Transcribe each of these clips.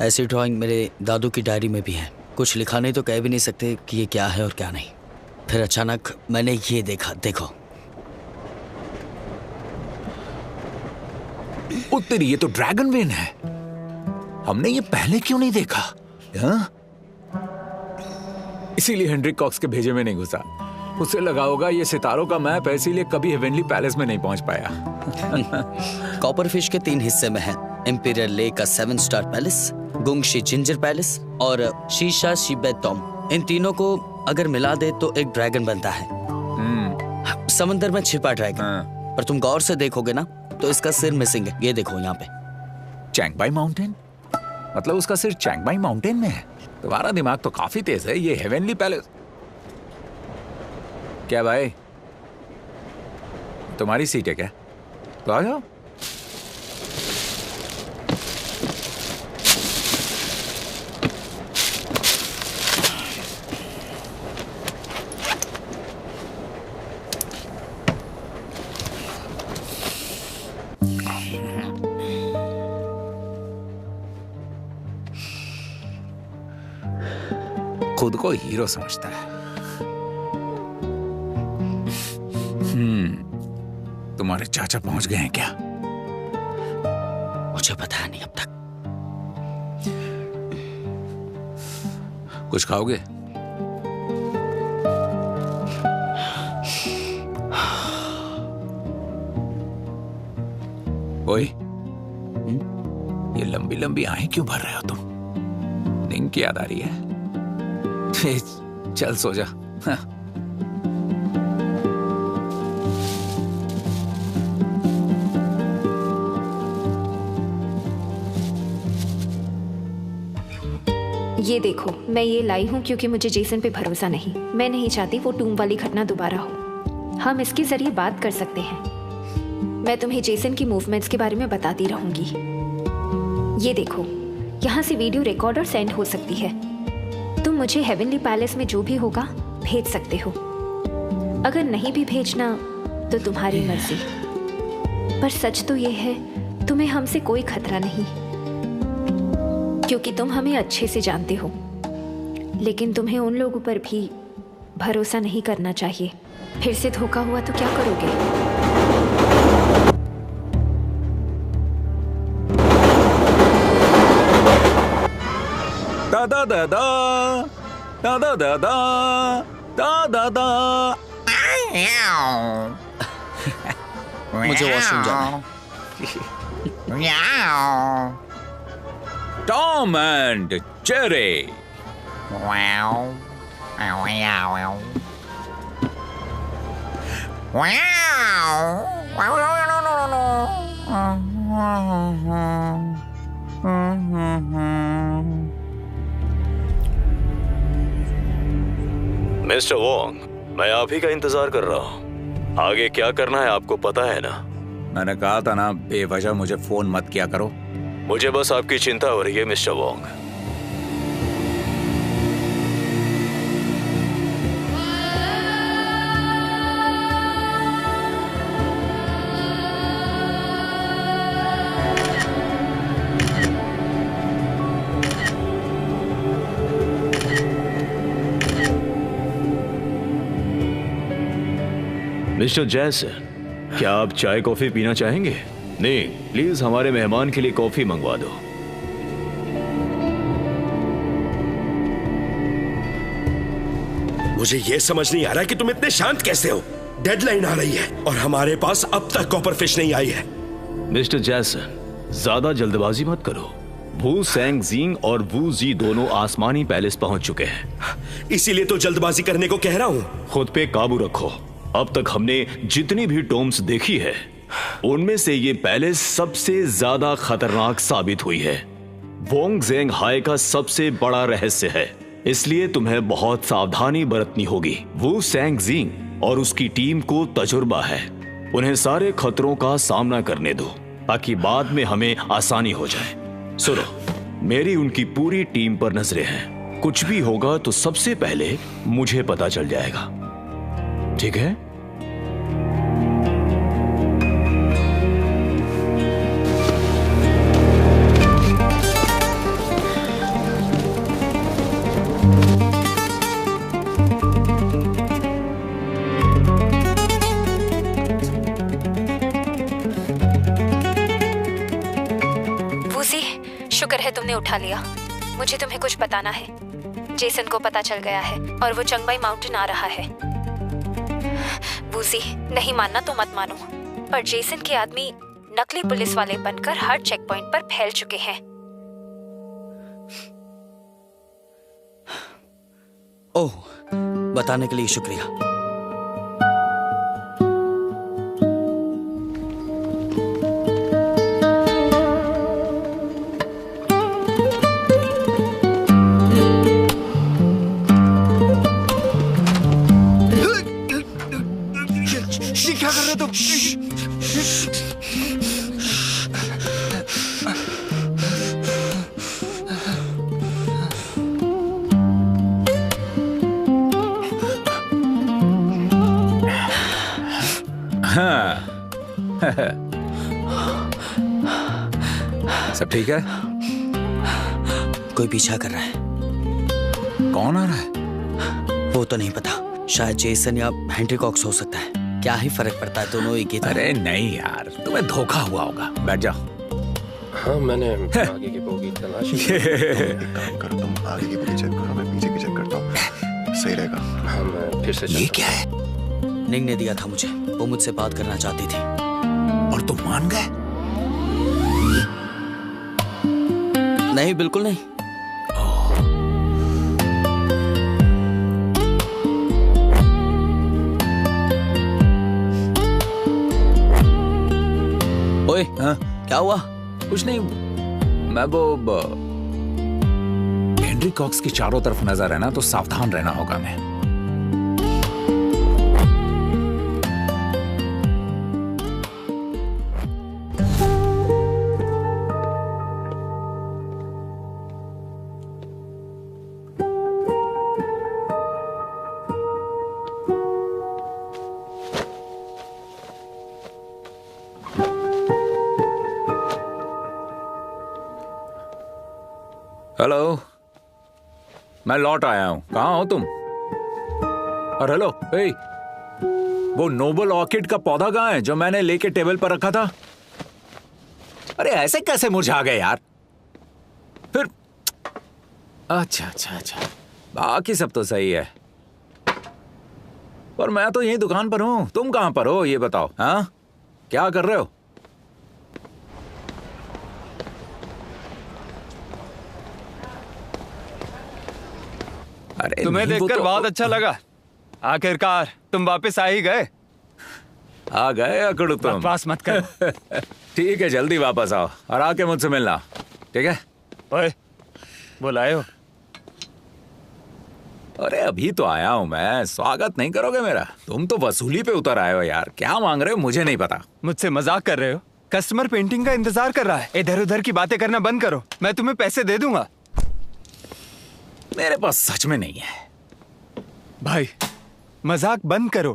ऐसी ड्राइंग मेरे दादू की डायरी में भी है। कुछ लिखा नहीं तो कह भी नहीं सकते कि ये क्या है और क्या नहीं। फिर अचानक मैंने ये देखा, देखो। ओ तेरी, ये तो ड्रैगन वेन है। हमने ये पहले क्यों नहीं देखा? इसीलिए हेनरिक कॉक्स के भेजे में नहीं घुसा। उसे लगा होगा ये सितारों का मैप है, इसीलिए कभी हेवनली पैलेस में नहीं पहुंच पाया। कॉपर फिश के 3 हिस्से में है। इंपीरियल लेक का 7 स्टार पैलेस, गुंगशी जिंजर पैलेस और शीशा शिबेतोम। इन तीनों को अगर मिला दे तो एक ड्रैगन बनता है। समंदर में छिपा ड्रैगन। पर तुम गौर से देखोगे ना तो इसका सिर मिसिंग है। ये देखो यहाँ पे। चैंगबाई माउंटेन? मतलब उसका सिर चैंगबाई माउंटेन में है? तुम्हारा दिमाग तो काफी तेज है। ये हेवनली पैलेस क्या भाई? तुम्हारी सीट है क्या? तो आ जाओ। खुद को हीरो समझता है। तुम्हारे चाचा पहुंच गए हैं क्या? मुझे पता नहीं अब तक। कुछ खाओगे? ओए, ये लंबी लंबी आहें क्यों भर रहे हो तुम? नींद की याद आ रही है? चल सो जा। ये देखो, मैं ये लाई हूँ क्योंकि मुझे जेसन पे भरोसा नहीं। मैं नहीं चाहती वो टूम वाली घटना दोबारा हो। हम इसके जरिए बात कर सकते हैं। मैं तुम्हें जेसन की मूवमेंट्स के बारे में बताती रहूंगी। ये देखो, यहाँ से वीडियो रिकॉर्डर सेंड हो सकती है। तुम मुझे हेवनली पैलेस में जो भी होगा भेज सकते हो। अगर नहीं भी भेजना तो तुम्हारी मर्जी। पर सच तो ये है, तुम्हें हमसे कोई खतरा नहीं, क्योंकि तुम हमें अच्छे से जानते हो। लेकिन तुम्हें उन लोगों पर भी भरोसा नहीं करना चाहिए। फिर से धोखा हुआ तो क्या करोगे? दा दा दा दा दा दा दा दा दा दा। मुझे वॉशरूम जाना है। Tom and Jerry. Mister Wong, मैं आप ही का इंतजार कर रहा हूँ। आगे क्या करना है आपको पता है ना? मैंने कहा था ना, बेवजह मुझे फोन मत किया करो। मुझे बस आपकी चिंता हो रही है मिस्टर वोंग। मिस्टर जैसन, क्या आप चाय कॉफी पीना चाहेंगे? नहीं, प्लीज हमारे मेहमान के लिए कॉफी मंगवा दो। मुझे यह समझ नहीं आ रहा कि तुम इतने शांत कैसे हो। डेडलाइन आ रही है और हमारे पास अब तक कॉपर फिश नहीं आई है। मिस्टर जैसन, ज्यादा जल्दबाजी मत करो। वू सेंग जिंग और वू जी दोनों आसमानी पैलेस पहुंच चुके हैं। इसीलिए तो जल्दबाजी करने को कह रहा हूं। खुद पे काबू रखो। अब तक हमने जितनी भी टोम्स देखी है उनमें से ये पैलेस सबसे ज्यादा खतरनाक साबित हुई है। वोंग जेंग हाई का सबसे बड़ा रहस्य है, इसलिए तुम्हें बहुत सावधानी बरतनी होगी। वू सेंग जिंग और उसकी टीम को तजुर्बा है। उन्हें सारे खतरों का सामना करने दो ताकि बाद में हमें आसानी हो जाए। सुनो, मेरी उनकी पूरी टीम पर नजरें हैं। कुछ भी होगा तो सबसे पहले मुझे पता चल जाएगा, ठीक है? शुक्र है तुमने उठा लिया। मुझे तुम्हें कुछ बताना है। जेसन को पता चल गया है और वो चंगबाई माउंटेन आ रहा है। वूजी, नहीं मानना तो मत मानो, पर जेसन के आदमी नकली पुलिस वाले बनकर हर चेक पॉइंट पर फैल चुके हैं। ओह, बताने के लिए शुक्रिया। क्या कर रहे हो तुम? सब ठीक है? कोई पीछा कर रहा है। कौन आ रहा है? वो तो नहीं पता, शायद जेसन या हेनरी कॉक्स हो सकता है। क्या ही फर्क पड़ता है, दोनों एक ही तरह। अरे नहीं यार, तुम्हें धोखा हुआ होगा। बैठ जाओ। हाँ, मैंने आगे की बोगी तलाशी। एक काम करो, तुम आगे की बोगी चेक करो, मैं पीछे की चेक करता हूँ। सही रहेगा। हाँ, मैं फिर से ये क्या है? निंग ने दिया था मुझे, वो मुझसे बात करना चाहती थी। और तुम मान गए? नहीं, बिल्कुल नहीं। ओए, हाँ? क्या हुआ? कुछ नहीं, मैं वो हेनरी कॉक्स की चारों तरफ नजर है ना, तो सावधान रहना होगा। मैं हेलो, मैं लौट आया हूं। कहाँ हो तुम? और हेलो, ए, वो नोबल ऑर्किड का पौधा कहाँ है जो मैंने लेके टेबल पर रखा था? अरे ऐसे कैसे मुरझा गए यार? फिर अच्छा अच्छा अच्छा, बाकी सब तो सही है, पर मैं तो यही दुकान पर हूं। तुम कहां पर हो ये बताओ। हाँ, क्या कर रहे हो? अरे तुम्हें देखकर बहुत अच्छा लगा। आखिरकार तुम वापस आ ही गए। आ गए अकड़ू तुम। बकवास मत कर। ठीक है, जल्दी वापस आओ और आके मुझसे मिलना, ठीक है? ओए, बुलाए हो? अरे अभी तो आया हूं मैं, स्वागत नहीं करोगे मेरा? तुम तो वसूली पे उतर आए हो यार। क्या मांग रहे हो मुझे नहीं पता। मुझसे मजाक कर रहे हो? कस्टमर पेंटिंग का इंतजार कर रहा है। इधर उधर की बातें करना बंद करो, मैं तुम्हें पैसे दे दूंगा। मेरे पास सच में नहीं है भाई, मजाक बंद करो।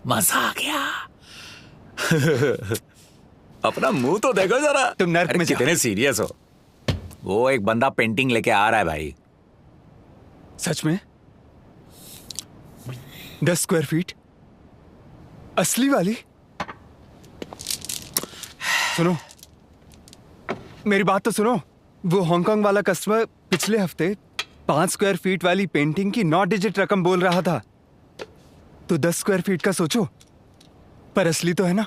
मजा आ गया। अपना मुंह तो देखो जरा। तुम नर्क अरे में जाओ। कितने सीरियस हो। वो एक बंदा पेंटिंग लेके आ रहा है भाई। सच में? 10 स्क्वायर फीट? असली वाली? सुनो, मेरी बात तो सुनो। वो हांगकांग वाला कस्टमर पिछले हफ्ते 5 स्क्वायर फीट वाली पेंटिंग की 9 डिजिट रकम बोल रहा था। तो 10 स्क्वायर फीट का सोचो, पर असली तो है ना?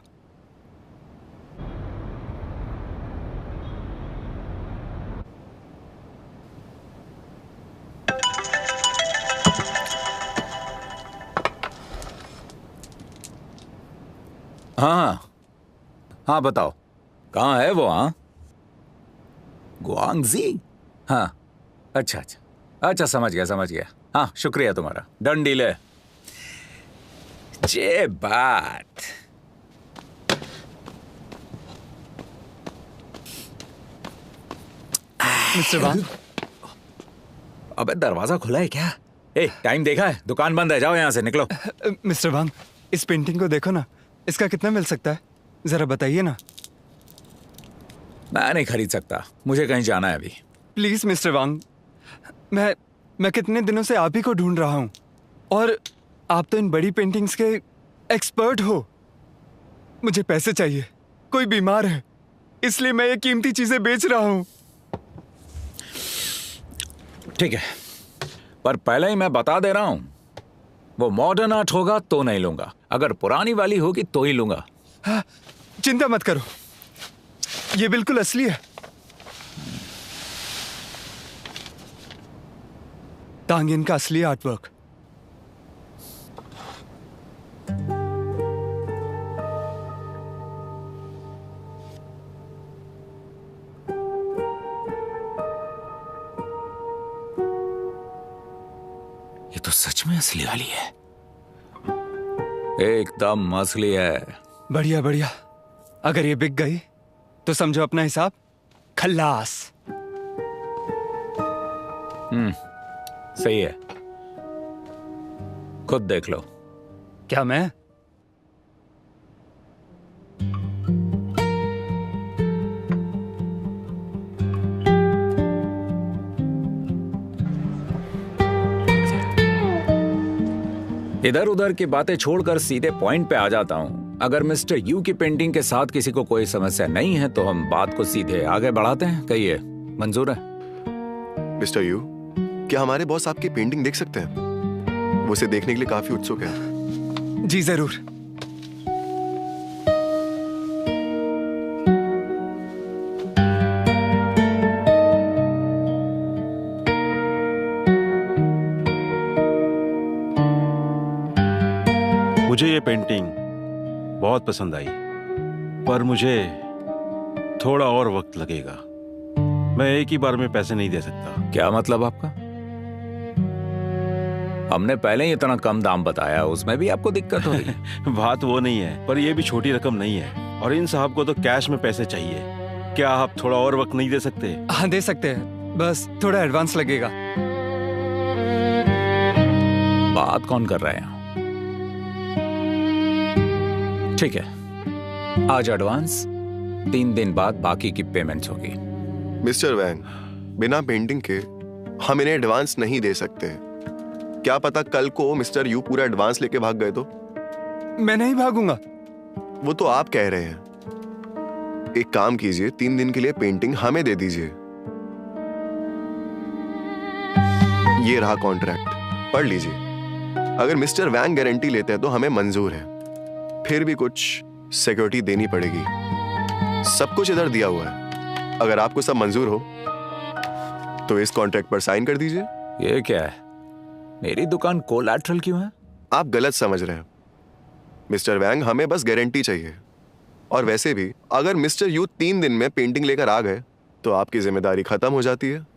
हाँ हाँ, बताओ कहाँ है वो? हाँ, गुआंगजी? हाँ, अच्छा अच्छा अच्छा, समझ गया। हाँ, शुक्रिया तुम्हारा। डन डील है। जे बात। मिस्टर वांग, अबे दरवाजा खुला है क्या? ए, टाइम देखा है? दुकान बंद है, जाओ यहाँ से, निकलो। मिस्टर वांग, इस पेंटिंग को देखो ना, इसका कितना मिल सकता है? जरा बताइए ना। मैं नहीं खरीद सकता, मुझे कहीं जाना है अभी। प्लीज मिस्टर वांग, मैं कितने दिनों से आप ही को ढूंढ रहा हूं, और आप तो इन बड़ी पेंटिंग्स के एक्सपर्ट हो। मुझे पैसे चाहिए, कोई बीमार है, इसलिए मैं ये कीमती चीजें बेच रहा हूँ। ठीक है, पर पहले ही मैं बता दे रहा हूं, वो मॉडर्न आर्ट होगा तो नहीं लूंगा, अगर पुरानी वाली होगी तो ही लूंगा। हाँ, चिंता मत करो, ये बिल्कुल असली है। तांगिन का असली आर्टवर्क। ये तो सच में असली वाली है, एकदम असली है। बढ़िया बढ़िया, अगर ये बिक गई तो समझो अपना हिसाब खल्लास। सही है, खुद देख लो। क्या मैं? इधर उधर की बातें छोड़कर सीधे पॉइंट पे आ जाता हूँ। अगर मिस्टर यू की पेंटिंग के साथ किसी को कोई समस्या नहीं है तो हम बात को सीधे आगे बढ़ाते हैं। कहिए, मंजूर है? मिस्टर यू, क्या हमारे बॉस आपकी पेंटिंग देख सकते हैं? वो उसे देखने के लिए काफी उत्सुक है। जी जरूर। मुझे ये पेंटिंग बहुत पसंद आई, पर मुझे थोड़ा और वक्त लगेगा। मैं एक ही बार में पैसे नहीं दे सकता। क्या मतलब आपका? हमने पहले ही इतना कम दाम बताया, उसमें भी आपको दिक्कत हो रही? बात वो नहीं है, पर ये भी छोटी रकम नहीं है, और इन साहब को तो कैश में पैसे चाहिए। क्या आप थोड़ा और वक्त नहीं दे सकते? हाँ दे सकते हैं, बस थोड़ा एडवांस लगेगा। बात कौन कर रहा है? ठीक है, आज एडवांस, 3 दिन बाद बाकी की पेमेंट्स होगी। मिस्टर वैंग, बिना पेंटिंग के हम इन्हें एडवांस नहीं दे सकते। क्या पता कल को मिस्टर यू पूरा एडवांस लेके भाग गए तो? मैं नहीं भागूंगा। वो तो आप कह रहे हैं। एक काम कीजिए, 3 दिन के लिए पेंटिंग हमें दे दीजिए। ये रहा कॉन्ट्रैक्ट, पढ़ लीजिए। अगर मिस्टर वैंग गारंटी लेते हैं तो हमें मंजूर है, फिर भी कुछ सिक्योरिटी देनी पड़ेगी। सब कुछ इधर दिया हुआ है, अगर आपको सब मंजूर हो तो इस कॉन्ट्रैक्ट पर साइन कर दीजिए। ये क्या है? मेरी दुकान कोलैटरल क्यों है? आप गलत समझ रहे हैं मिस्टर वैंग, हमें बस गारंटी चाहिए। और वैसे भी अगर मिस्टर यू 3 दिन में पेंटिंग लेकर आ गए तो आपकी जिम्मेदारी खत्म हो जाती है।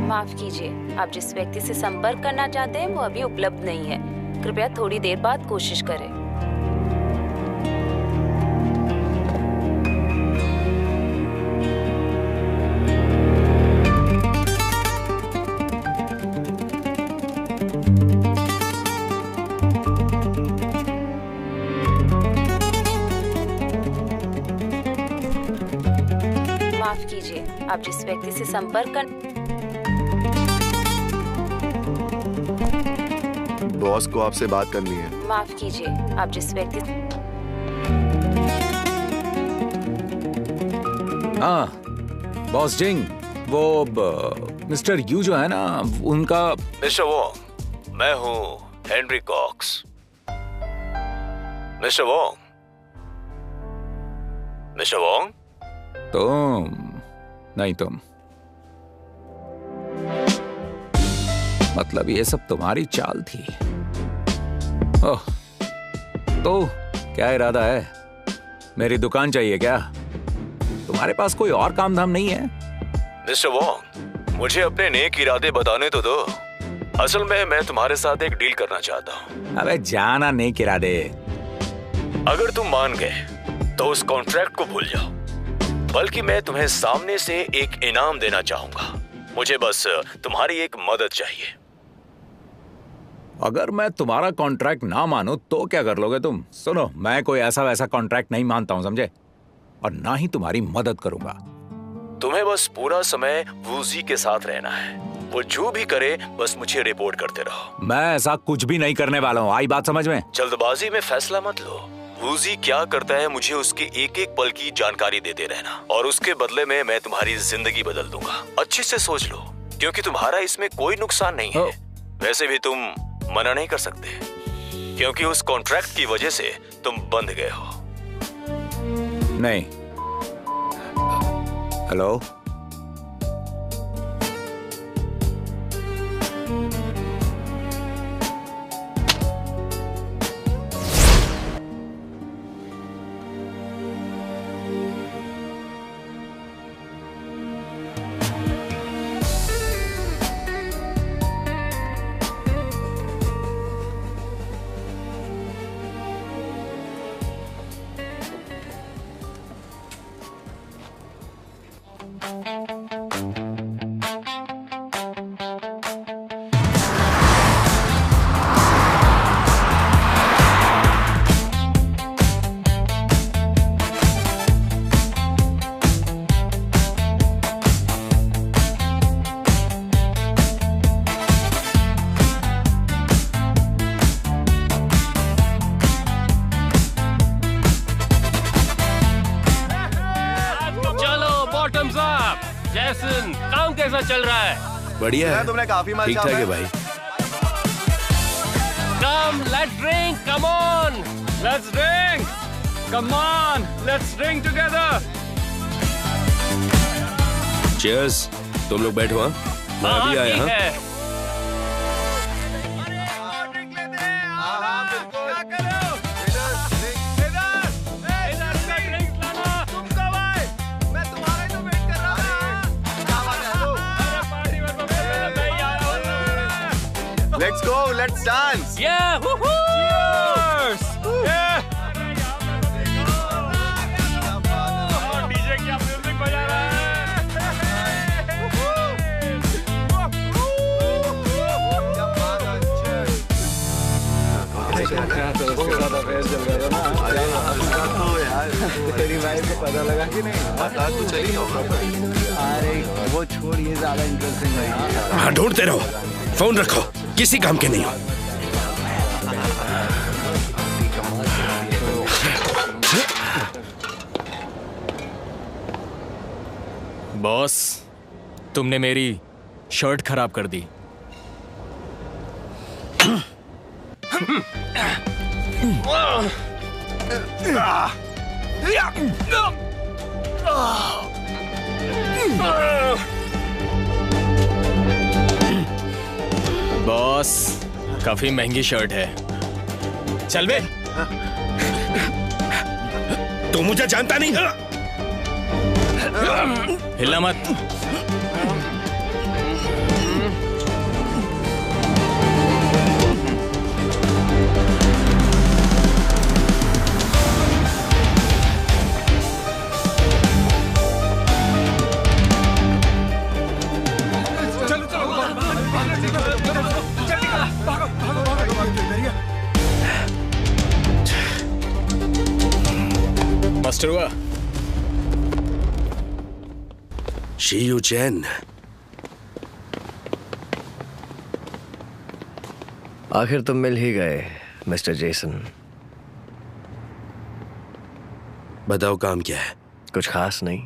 माफ कीजिए, आप जिस व्यक्ति से संपर्क करना चाहते हैं वो अभी उपलब्ध नहीं है। कृपया थोड़ी देर बाद कोशिश करें। माफ कीजिए, आप जिस व्यक्ति से संपर्क कर बॉस को आपसे बात करनी है। माफ कीजिए, आप जिस व्यक्ति हाँ, बॉस जिंग, वो मिस्टर यू जो है ना, उनका। मिस्टर वोंग, मैं हूं Henry Cox. Mister Wong, mister Wong, तुम नहीं, तुम मतलब ये सब तुम्हारी चाल थी। ओह, तो क्या इरादा है? मेरी दुकान चाहिए क्या? तुम्हारे पास कोई और काम धाम नहीं है? मिस्टर वोंग, मुझे अपने नेक इरादे बताने तो दो। असल में मैं तुम्हारे साथ एक डील करना चाहता हूँ। अबे जाना नेक इरादे, अगर तुम मान गए तो उस कॉन्ट्रैक्ट को भूल जाओ, बल्कि मैं तुम्हें सामने से एक इनाम देना चाहूंगा। मुझे बस तुम्हारी एक मदद चाहिए। अगर मैं तुम्हारा कॉन्ट्रैक्ट ना मानूं तो क्या कर लोगे तुम? सुनो, मैं कोई ऐसा वैसा कॉन्ट्रैक्ट नहीं मानता हूं, समझे? और ना ही तुम्हारी मदद करूंगा। तुम्हें बस पूरा समय वूजी के साथ रहना है। वो जो भी करे बस मुझे रिपोर्ट करते रहो। मैं ऐसा कुछ भी नहीं करने वाला हूँ, आई बात समझ में? जल्दबाजी में फैसला मत लो। वूजी क्या करता है मुझे उसके एक एक पल की जानकारी देते रहना, और उसके बदले में मैं तुम्हारी जिंदगी बदल दूंगा। अच्छे से सोच लो, क्योंकि तुम्हारा इसमें कोई नुकसान नहीं है। वैसे भी तुम मना नहीं कर सकते, क्योंकि उस कॉन्ट्रैक्ट की वजह से तुम बंध गए हो। नहीं। हेलो, जैसन, काम कैसा चल रहा है? बढ़िया है, तुमने काफी माल ठीक ठाक है भाई। Come, let's drink, come on, let's drink, come on, let's drink together. Cheers, तुम लोग बैठो। हाँ, मैं अभी आया। हाँ, Let's go, let's dance. Yeah, woohoo! Cheers! Yeah. DJ क्या म्यूजिक बजा रहा तेरी वाइफ को पता लगा कि नहीं? पता तो चली होगा। अरे वो छोड़िए, ज्यादा इंटरेस्टिंग नहीं। हाँ, ढूंढते रहो, फोन रखो, किसी काम के नहीं हो। बॉस, तुमने मेरी शर्ट खराब कर दी। बॉस, काफी महंगी शर्ट है। चल बे। तू मुझे जानता नहीं है? हिलना मत। मास्टर हुआ। शियू चैन, आखिर तुम मिल ही गए मिस्टर जेसन। बताओ काम क्या है? कुछ खास नहीं,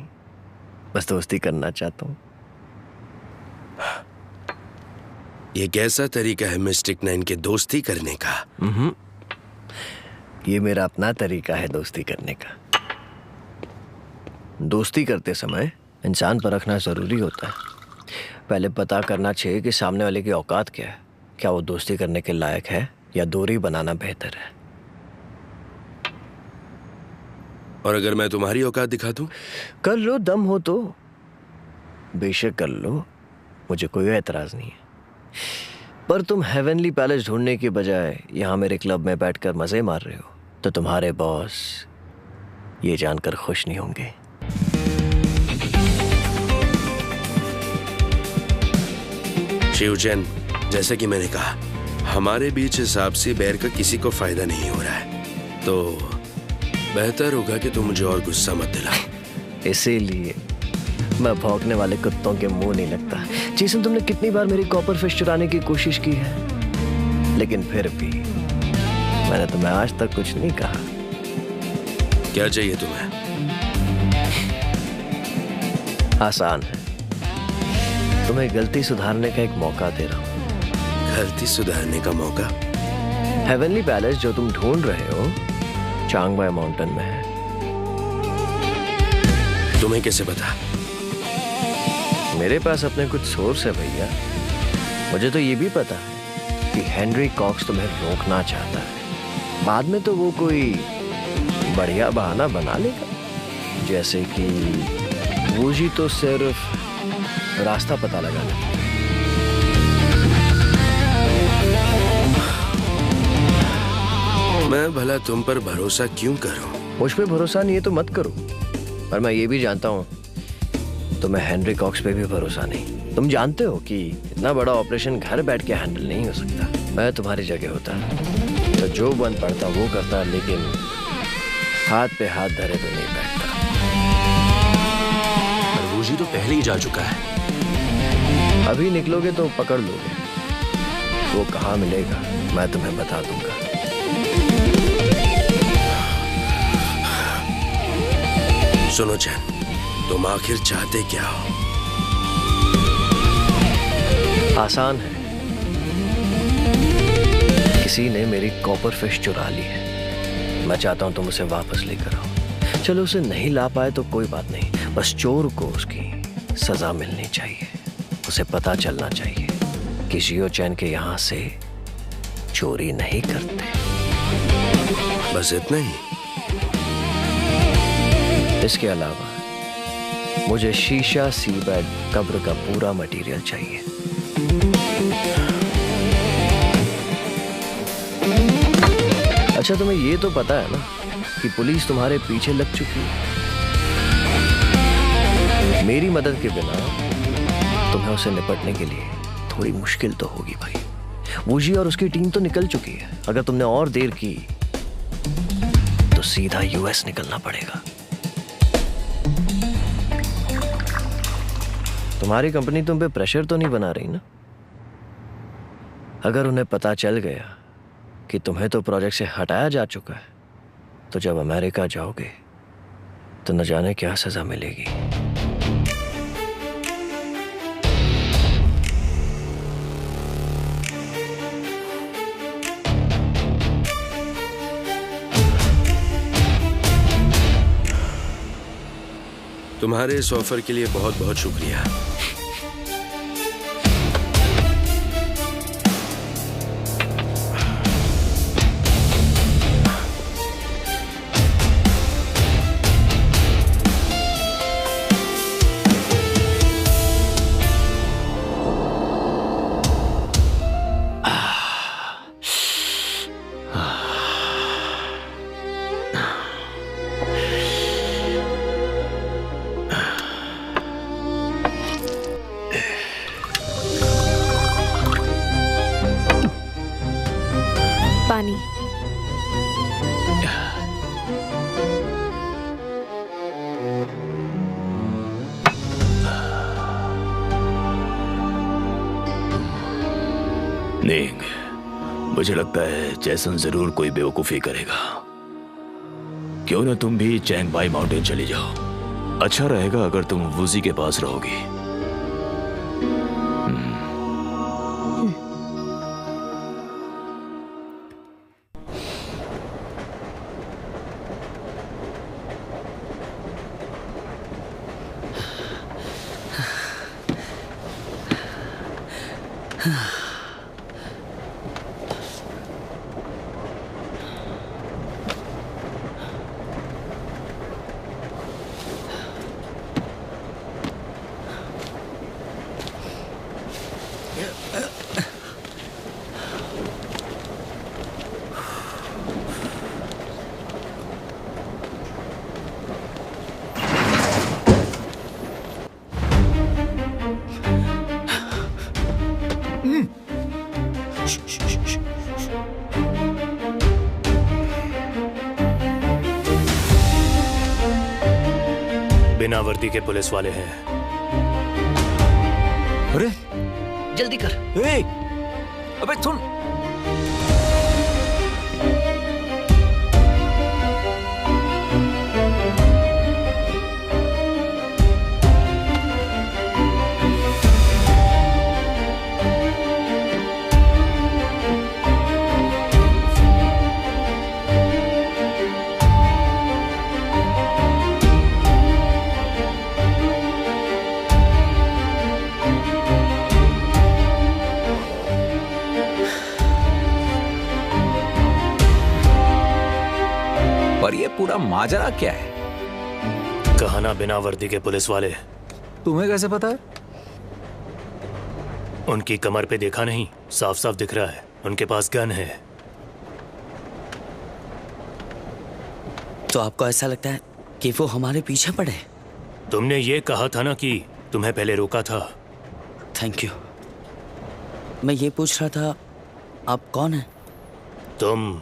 बस दोस्ती करना चाहता हूँ। ये कैसा तरीका है मिस्टिक 9 के दोस्ती करने का? ये मेरा अपना तरीका है दोस्ती करने का। दोस्ती करते समय इंसान परखना जरूरी होता है। पहले पता करना चाहिए कि सामने वाले की औकात क्या है, क्या वो दोस्ती करने के लायक है या दूरी बनाना बेहतर है। और अगर मैं तुम्हारी औकात दिखा दूं? कर लो, दम हो तो बेशक कर लो, मुझे कोई एतराज नहीं है। पर तुम हेवनली पैलेस ढूंढने की बजाय यहाँ मेरे क्लब में बैठकर मजे मार रहे हो। तो तुम्हारे बॉस ये जानकर खुश नहीं होंगे। शिवजन, जैसे कि मैंने कहा, हमारे बीच इस आपसी बैर का किसी को फायदा नहीं हो रहा है, तो बेहतर होगा कि तुम मुझे और गुस्सा मत दिलाओ। इसीलिए मैं भौंकने वाले कुत्तों के मुंह नहीं लगता। जेसन, तुमने कितनी बार मेरी कॉपर फिश चुराने की कोशिश की है, लेकिन फिर भी मैंने तुम्हें आज तक कुछ नहीं कहा। क्या चाहिए तुम्हें? आसान है, तुम्हें गलती सुधारने का एक मौका दे रहा हूं। गलती सुधारने का मौका? हेवनली पैलेस जो तुम ढूंढ रहे हो चांगबाई माउंटेन में है। तुम्हें कैसे पता? मेरे पास अपने कुछ सोर्स है भैया। मुझे तो ये भी पता है कि हेनरी कॉक्स तुम्हें रोकना चाहता है। बाद में तो वो कोई बढ़िया बहाना बना लेगा, जैसे कि वूजी तो सिर्फ रास्ता पता लगाना। मैं भला तुम पर भरोसा क्यों करूं? मुझ पे भरोसा नहीं है तो मत करो, पर मैं ये भी जानता हूँ तुम्हें हेनरी कॉक्स पे भी भरोसा नहीं। तुम जानते हो कि इतना बड़ा ऑपरेशन घर बैठ के हैंडल नहीं हो सकता। मैं तुम्हारी जगह होता तो जो बन पड़ता वो करता, लेकिन हाथ पे हाथ धरे तो नहीं बैठता। पर वूजी तो पहले ही जा चुका है। अभी निकलोगे तो पकड़ लोगे। वो कहाँ मिलेगा मैं तुम्हें बता दूंगा। सुनो चैन, तुम आखिर चाहते क्या हो? आसान है, किसी ने मेरी कॉपर फिश चुरा ली है। मैं चाहता हूं तुम उसे वापस लेकर आओ। चलो उसे नहीं ला पाए तो कोई बात नहीं, बस चोर को उसकी सजा मिलनी चाहिए। उसे पता चलना चाहिए कि जियो चैन के यहां से चोरी नहीं करते। बस इतना ही? इसके अलावा मुझे शीशा सीबेड कब्र का पूरा मटेरियल चाहिए। अच्छा, तुम्हें ये तो पता है ना कि पुलिस तुम्हारे पीछे लग चुकी है। मेरी मदद के बिना तुम्हें उसे निपटने के लिए थोड़ी मुश्किल तो होगी भाई। वूजी और उसकी टीम तो निकल चुकी है। अगर तुमने और देर की तो सीधा यूएस निकलना पड़ेगा। तुम्हारी कंपनी तुम पे प्रेशर तो नहीं बना रही ना? अगर उन्हें पता चल गया कि तुम्हें तो प्रोजेक्ट से हटाया जा चुका है, तो जब अमेरिका जाओगे तो न जाने क्या सजा मिलेगी। तुम्हारे इस ऑफर के लिए बहुत बहुत शुक्रिया। पानी। निंग, मुझे लगता है जैसन जरूर कोई बेवकूफी करेगा। क्यों ना तुम भी चैंगबाई माउंटेन चली जाओ। अच्छा रहेगा अगर तुम वूजी के पास रहोगी। बिना वर्दी के पुलिस वाले हैं। अरे जल्दी कर। अबे सुन। पर ये पूरा माजरा क्या है? कहा ना बिना वर्दी के पुलिस वाले। तुम्हें कैसे पता है? उनकी कमर पे देखा नहीं, साफ साफ दिख रहा है उनके पास गन है। तो आपको ऐसा लगता है कि वो हमारे पीछे पड़े? तुमने ये कहा था ना कि तुम्हें पहले रोका था। Thank you. मैं ये पूछ रहा था आप कौन हैं? तुम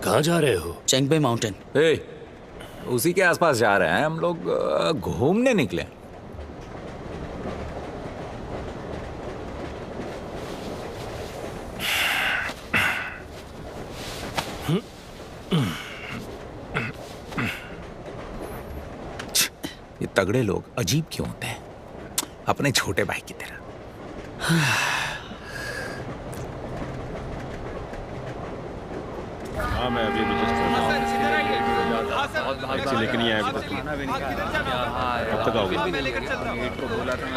कहाँ जा रहे हो? चेंगबे माउंटेन। उसी के आसपास जा रहे हैं हम लोग, घूमने निकले। ये तगड़े लोग अजीब क्यों होते हैं? अपने छोटे भाई की तरह। हाँ मैं अभी लेके नहीं आया अभी तक। कब तक आओगे?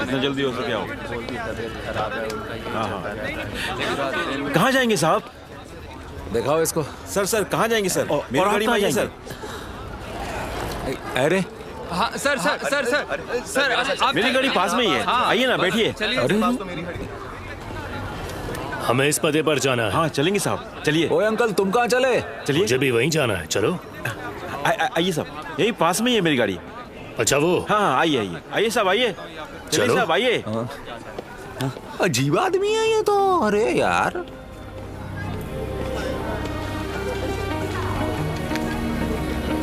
इतना जल्दी हो सके आओ। हाँ हाँ। कहाँ जाएंगे साहब? दिखाओ इसको। सर कहाँ जाएंगे सर? मेरी गाड़ी में सर। अरे हाँ sir sir sir sir sir आप मेरी गाड़ी पास में ही है। आइए ना बैठिए। हमें इस पते पर जाना है। हाँ चलेंगे साहब, चलिए। ओए अंकल तुम कहाँ चले? चलिए। मुझे भी वहीं जाना है, चलो। आइए साहब, यही पास में ही है मेरी गाड़ी। अच्छा वो? हाँ आइए आइए आइए साहब आइए। चलो साहब आइए। अजीब आदमी है ये तो। अरे यार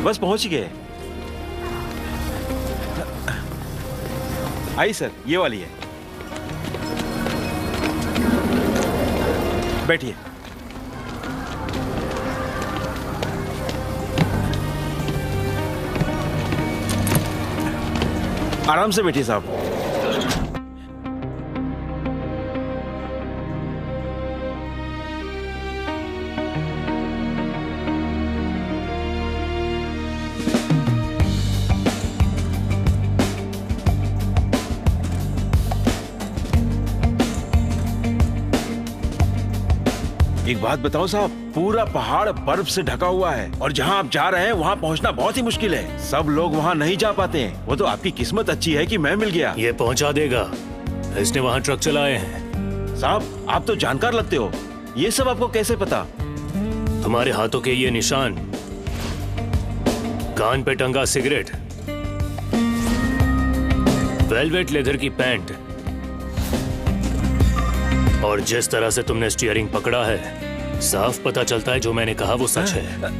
बस पहुंच गए। आइए सर, ये वाली है। बैठिए। आराम से बैठिए साहब। एक बात बताओ साहब, पूरा पहाड़ बर्फ से ढका हुआ है और जहाँ आप जा रहे हैं वहाँ पहुँचना बहुत ही मुश्किल है। सब लोग वहाँ नहीं जा पाते हैं। वो तो आपकी किस्मत अच्छी है कि मैं मिल गया। ये पहुँचा देगा, इसने वहाँ ट्रक चलाए हैं। साहब आप तो जानकार लगते हो, ये सब आपको कैसे पता? तुम्हारे हाथों के ये निशान, कान पे टंगा सिगरेट, वेलवेट लेदर की पैंट और जिस तरह से तुमने स्टीयरिंग पकड़ा है, साफ पता चलता है जो मैंने कहा वो सच है।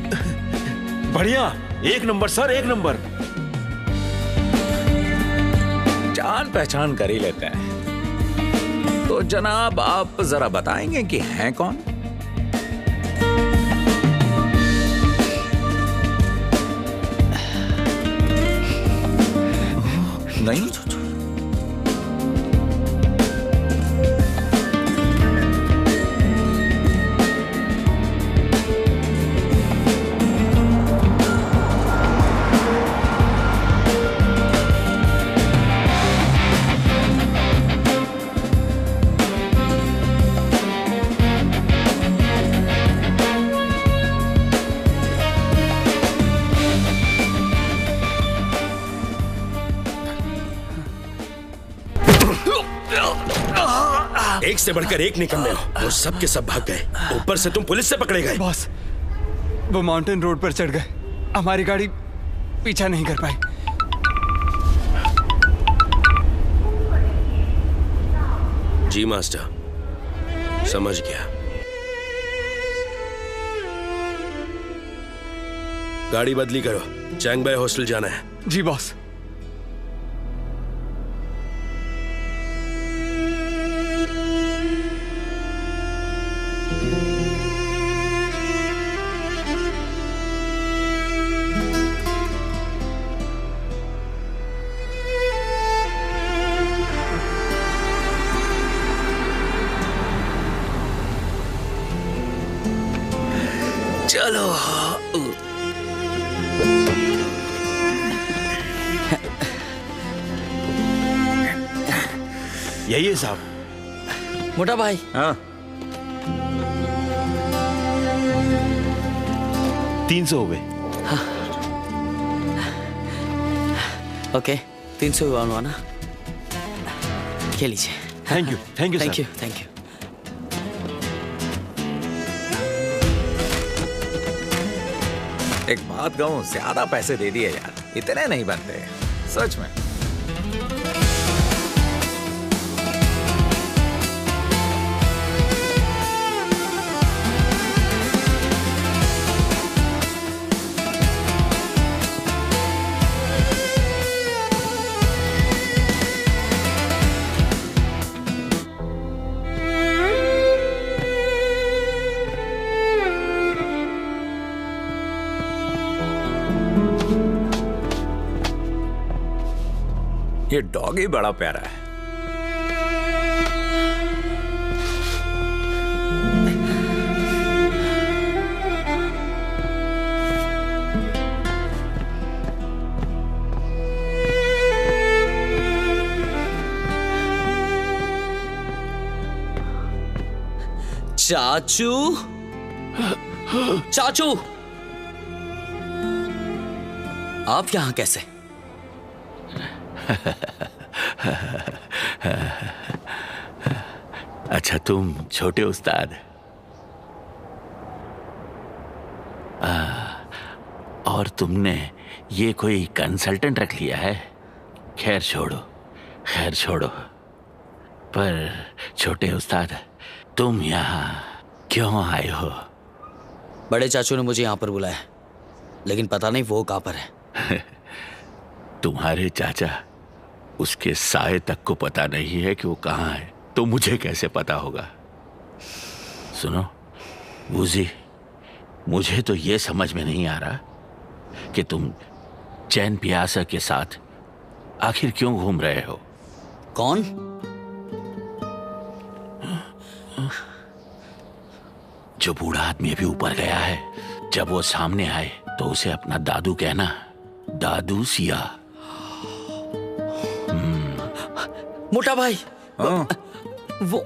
बढ़िया, एक नंबर सर, एक नंबर। जान पहचान कर ही लेते हैं। तो जनाब आप जरा बताएंगे कि हैं कौन? नहीं एक से बढ़कर एक निकम्मे हो और सब के सब भाग गए। ऊपर से तुम पुलिस से पकड़े गए। बॉस, वो माउंटेन रोड पर चढ़ गए, हमारी गाड़ी पीछा नहीं कर पाई। जी मास्टर। समझ गया। गाड़ी बदली करो, चैंगबाई हॉस्टल जाना है। जी बॉस। चलो। यही है साहब। मोटा भाई। हाँ 300 हो गए। हाँ। ओके 300 हुआ ना, ये लीजिए। Thank you thank you sir. Thank you. एक बात कहूं, ज्यादा पैसे दे दिए यार, इतने नहीं बनते सच में। ये डॉग ही बड़ा प्यारा है। चाचू, चाचू, आप यहां कैसे? अच्छा तुम छोटे उस्ताद। और तुमने ये कोई कंसल्टेंट रख लिया है? खैर छोड़ो, खैर छोड़ो। पर छोटे उस्ताद, तुम यहाँ क्यों आए हो? बड़े चाचू ने मुझे यहाँ पर बुलाया, लेकिन पता नहीं वो कहाँ पर है। तुम्हारे चाचा, उसके साए तक को पता नहीं है कि वो कहाँ है, तो मुझे कैसे पता होगा? सुनो वूजी, मुझे तो ये समझ में नहीं आ रहा कि तुम चैन पियासा के साथ आखिर क्यों घूम रहे हो? कौन? जो बूढ़ा आदमी अभी ऊपर गया है, जब वो सामने आए तो उसे अपना दादू कहना, दादू सिया। मोटा भाई। वो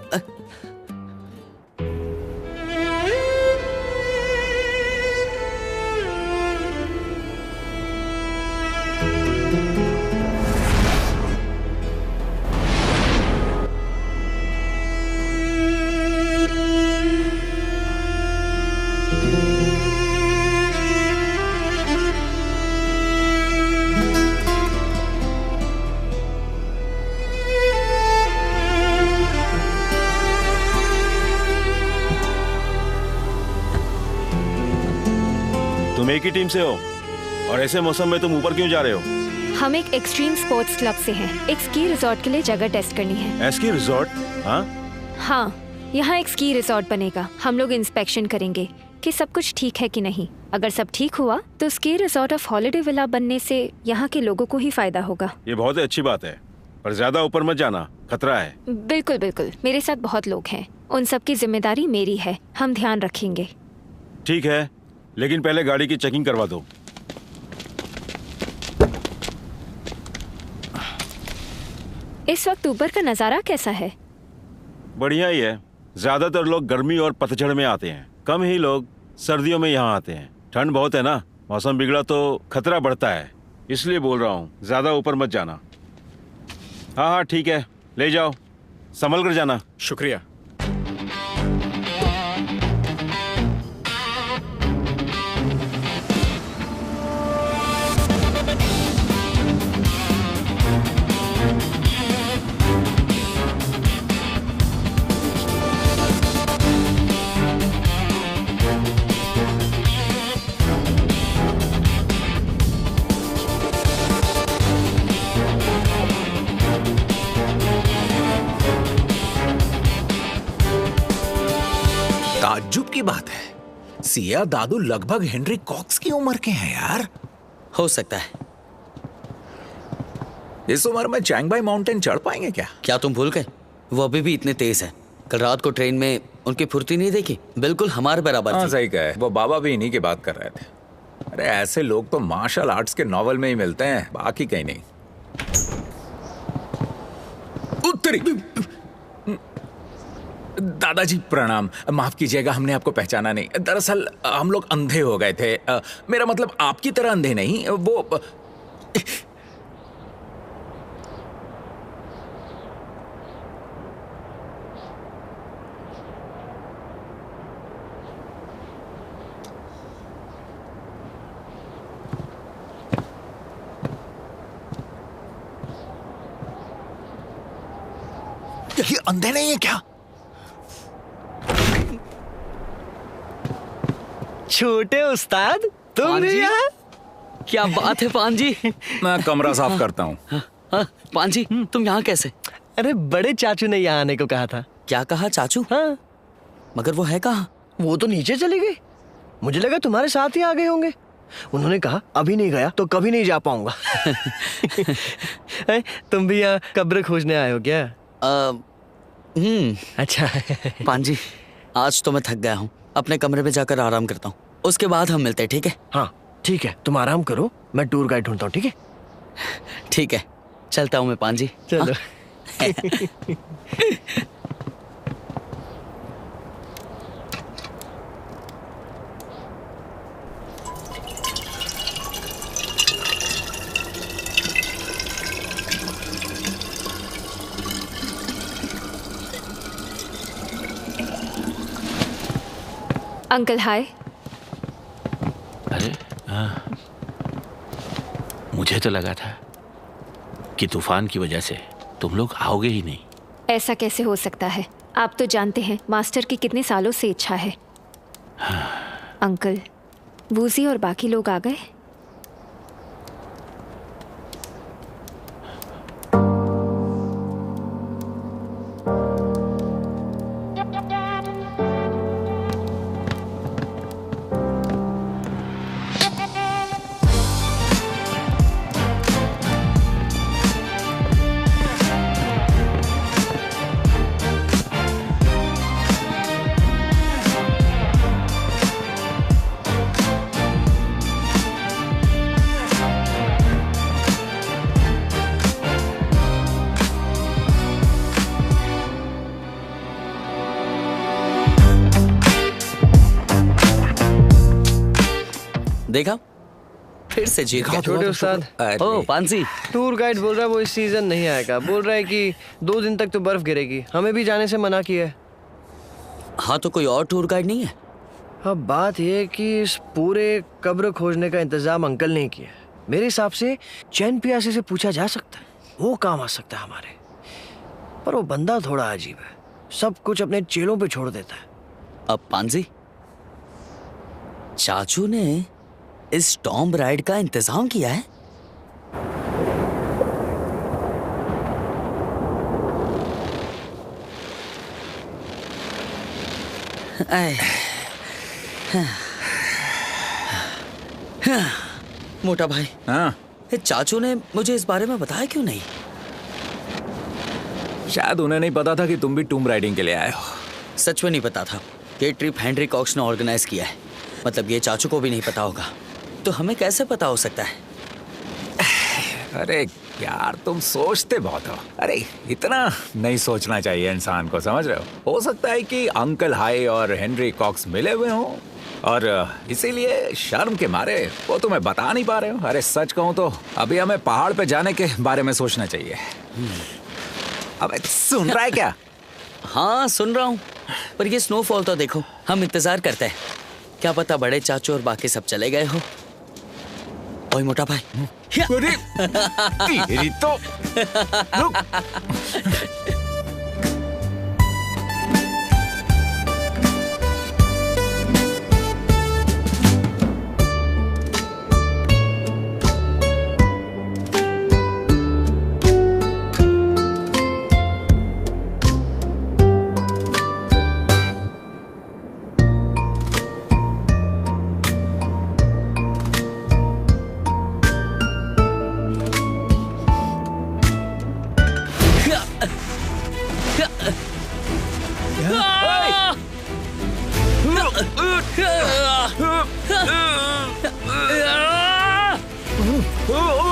तुम एक ही टीम से हो और ऐसे मौसम में तुम ऊपर क्यों जा रहे हो? हम एक एक्सट्रीम स्पोर्ट्स क्लब से हैं। एक स्की रिजॉर्ट के लिए जगह टेस्ट करनी है। Ski resort? हाँ हाँ, यहाँ एक स्की रिजॉर्ट बनेगा। हम लोग इंस्पेक्शन करेंगे कि सब कुछ ठीक है कि नहीं। अगर सब ठीक हुआ तो ski resort of holiday villa बनने से यहाँ के लोगों को ही फायदा होगा। ये बहुत अच्छी बात है, पर ज्यादा ऊपर मत जाना, खतरा है। बिल्कुल बिल्कुल, मेरे साथ बहुत लोग हैं, उन सब की जिम्मेदारी मेरी है, हम ध्यान रखेंगे। ठीक है, लेकिन पहले गाड़ी की चेकिंग करवा दो। इस वक्त ऊपर का नजारा कैसा है? बढ़िया ही है। ज्यादातर लोग गर्मी और पतझड़ में आते हैं, कम ही लोग सर्दियों में यहाँ आते हैं। ठंड बहुत है ना, मौसम बिगड़ा तो खतरा बढ़ता है, इसलिए बोल रहा हूँ ज्यादा ऊपर मत जाना। हाँ हाँ ठीक है, ले जाओ, संभल कर जाना। शुक्रिया। ताज्जुब की बात है, सिया दादू लगभग हेनरी कॉक्स की उम्र के हैं यार। हो सकता है। इस उम्र में चैंगबाई माउंटेन चढ़ पाएंगे क्या? क्या तुम भूल गए? वो अभी भी इतने तेज है। कल रात को ट्रेन में उनकी फुर्ती नहीं देखी? बिल्कुल हमारे बराबर हाँ थी। सही कहा है, वो बाबा भी इन्हीं की बात कर रहे थे। अरे ऐसे लोग तो मार्शल आर्ट्स के नॉवल में ही मिलते हैं, बाकी कहीं नहीं। उत्तरी दादाजी प्रणाम, माफ कीजिएगा हमने आपको पहचाना नहीं। दरअसल हम लोग अंधे हो गए थे। मेरा मतलब आपकी तरह अंधे नहीं, वो ये अंधे नहीं है क्या? छोटे उस्ताद तुम भी यहाँ? क्या बात है पांजी। मैं कमरा साफ करता हूँ। पांजी तुम यहाँ कैसे? अरे बड़े चाचू ने यहाँ आने को कहा था। क्या कहा चाचू? हाँ। मगर वो है कहाँ? वो तो नीचे चली गई, मुझे लगा तुम्हारे साथ ही आ गए होंगे। उन्होंने कहा अभी नहीं गया तो कभी नहीं जा पाऊंगा। तुम भी यहाँ कब्र खोजने आए हो क्या? अच्छा। पांजी आज तो मैं थक गया हूँ, अपने कमरे में जाकर आराम करता हूँ, उसके बाद हम मिलते हैं, ठीक है? हाँ ठीक है, तुम आराम करो, मैं टूर गाइड ढूंढता हूँ। ठीक है? ठीक है, चलता हूँ मैं पांजी। चलो। Uncle hi. अरे मुझे तो लगा था कि तूफान की वजह से तुम लोग आओगे ही नहीं। ऐसा कैसे हो सकता है? आप तो जानते हैं मास्टर की कितने सालों से इच्छा है। अंकल वूजी और बाकी लोग आ गए? देखा, फिर से जीत गया। छोटे उस्ताद। ओ पांजी, टूर गाइड बोल रहा है वो इस सीजन नहीं आएगा, बोल रहा है कि 2 दिन तक तो बर्फ गिरेगी, हमें भी जाने से मना किया है। हाँ तो कोई और टूर गाइड नहीं है? अब बात यह है कि इस पूरे कब्र खोजने का इंतजाम अंकल ने किया। मेरे हिसाब से चैन पियासे से पूछा जा सकता है, वो काम आ सकता है हमारे। पर वो बंदा थोड़ा अजीब है, सब कुछ अपने चेलों पे छोड़ देता है। अब पांजी, चाचू ने इस टॉम राइड का इंतजाम किया है? मोटा भाई, हाँ चाचू ने मुझे इस बारे में बताया क्यों नहीं? शायद उन्हें नहीं पता था कि तुम भी टूम राइडिंग के लिए आए हो। सच में नहीं पता था। ये ट्रिप हेनरी कॉक्स ने ऑर्गेनाइज किया है, मतलब ये चाचू को भी नहीं पता होगा, तो हमें कैसे पता हो सकता है? अरे यार तुम सोचते बहुत हो। अरे इतना नहीं सोचना चाहिए इंसान को, समझ रहे हो सकता है कि अंकल हाई और हेनरी कॉक्स मिले हुए हों और इसीलिए शर्म के मारे वो तुम्हें बता नहीं पा रहे हो। अरे सच कहूं तो अभी हमें पहाड़ पे जाने के बारे में सोचना चाहिए। अब सुन रहा है क्या? हाँ सुन रहा हूँ, पर ये स्नोफॉल तो देखो। हम इंतजार करते हैं, क्या पता बड़े चाचू और बाकी सब चले गए हो। ओए मोटा भाई, अरे तेरी तो रुक। Oh!